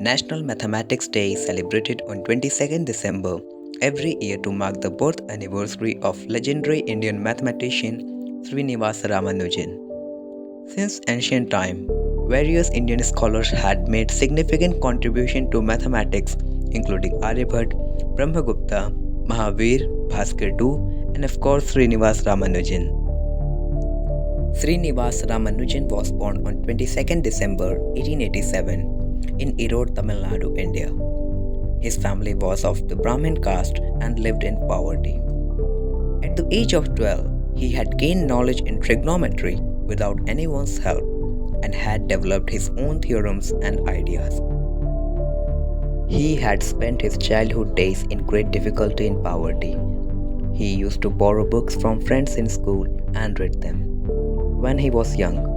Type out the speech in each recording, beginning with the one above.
National Mathematics Day is celebrated on 22nd December every year to mark the birth anniversary of legendary Indian mathematician Srinivasa Ramanujan. Since ancient time, various Indian scholars had made significant contribution to mathematics, including Aryabhat, Brahmagupta, Mahavir, Bhaskar II, and of course Srinivas Ramanujan. Srinivas Ramanujan was born on 22nd December 1887 in Erode, Tamil Nadu, India. His family was of the Brahmin caste and lived in poverty. At the age of 12, he had gained knowledge in trigonometry without anyone's help and had developed his own theorems and ideas. He had spent his childhood days in great difficulty and poverty. He used to borrow books from friends in school and read them. When he was young,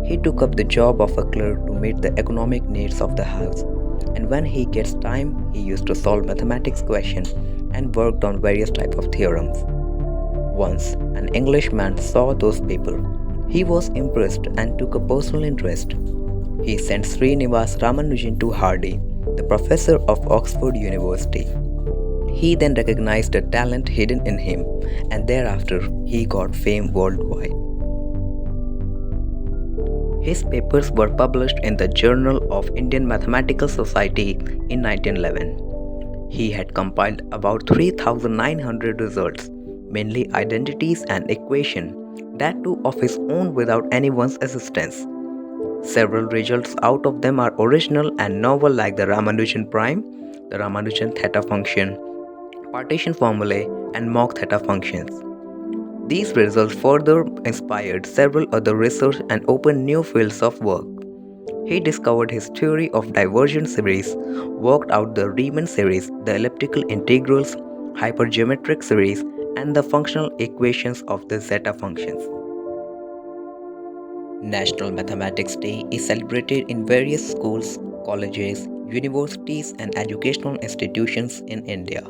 he took up the job of a clerk to meet the economic needs of the house, and when he gets time, he used to solve mathematics questions and worked on various types of theorems. Once, an Englishman saw those papers. He was impressed and took a personal interest. He sent Srinivas Ramanujan to Hardy, the professor of Oxford University. He then recognized the talent hidden in him, and thereafter he got fame worldwide. His papers were published in the Journal of Indian Mathematical Society in 1911. He had compiled about 3,900 results, mainly identities and equations, that too of his own without anyone's assistance. Several results out of them are original and novel, like the Ramanujan prime, the Ramanujan theta function, partition formulae, and Mach theta functions. These results further inspired several other research and opened new fields of work. He discovered his theory of divergent series, worked out the Riemann series, the elliptical integrals, hypergeometric series, and the functional equations of the zeta functions. National Mathematics Day is celebrated in various schools, colleges, universities, and educational institutions in India.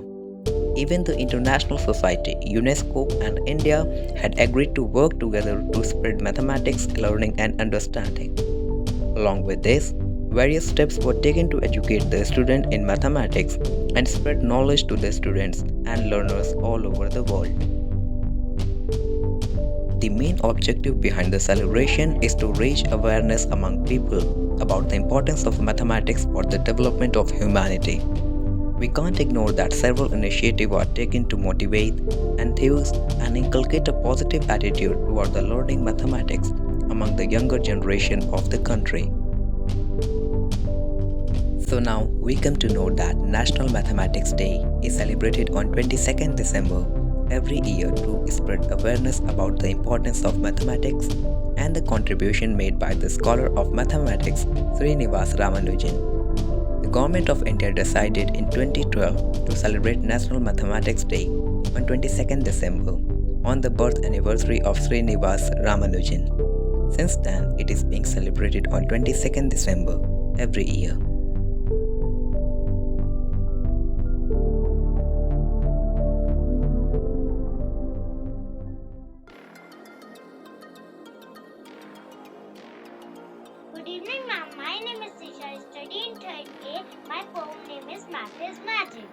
Even the International Society, UNESCO, and India had agreed to work together to spread mathematics, learning, and understanding. Along with this, various steps were taken to educate the student in mathematics and spread knowledge to the students and learners all over the world. The main objective behind the celebration is to raise awareness among people about the importance of mathematics for the development of humanity. We can't ignore that several initiatives are taken to motivate, enthuse, and inculcate a positive attitude toward the learning mathematics among the younger generation of the country. So now we come to know that National Mathematics Day is celebrated on 22nd December every year to spread awareness about the importance of mathematics and the contribution made by the scholar of mathematics Srinivas Ramanujan. The Government of India decided in 2012 to celebrate National Mathematics Day on 22nd December on the birth anniversary of Srinivas Ramanujan. Since then, it is being celebrated on 22nd December every year. Good evening, ma'am. My name is Tisha. I study in 3rd A. My poem name is Math is Magic.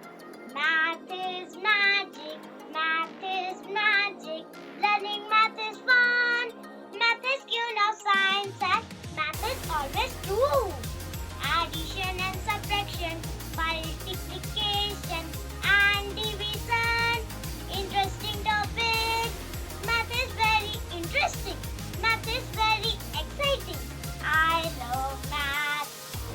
Math is magic. Math is magic. Learning math is fun. Math is queen of science and math is always true. Addition and subtraction, multiplication and division. Interesting topic. Math is very interesting. Math is very exciting. I love math.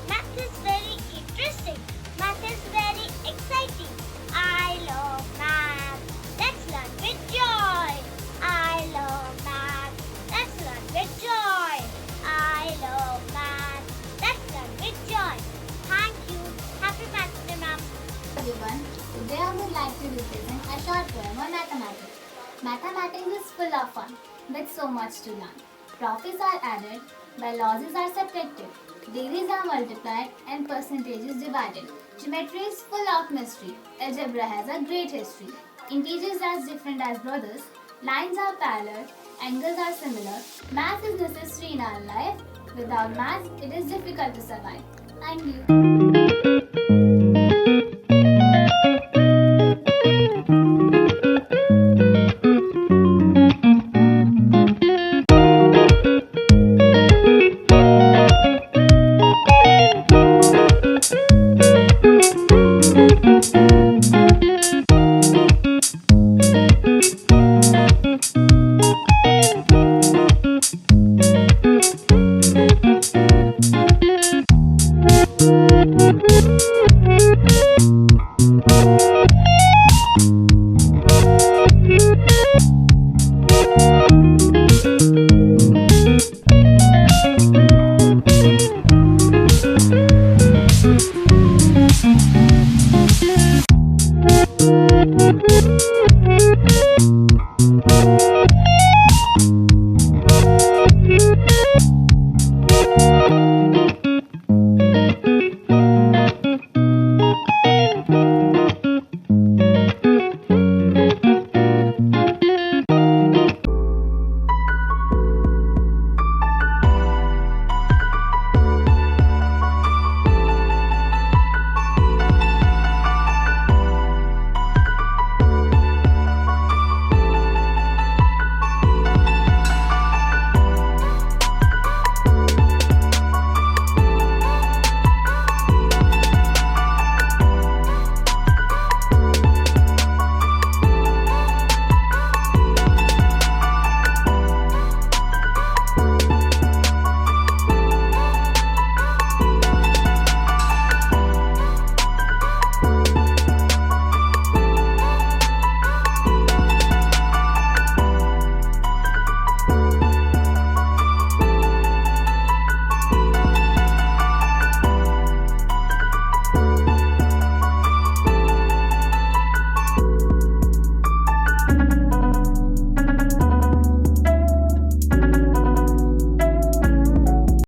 Math is very interesting. Math is very exciting. I love math. Let's learn with joy. I love math. Let's learn with joy. I love math. Let's learn with joy. Thank you. Happy Math Day, ma'am. Everyone, today I would like to represent a short poem on mathematics. Mathematics is full of fun, with so much to learn. Profits are added, while losses are subtracted. Degrees are multiplied and percentages divided. Geometry is full of mystery. Algebra has a great history. Integers as different as brothers. Lines are parallel. Angles are similar. Math is necessary in our life. Without math, it is difficult to survive. And you.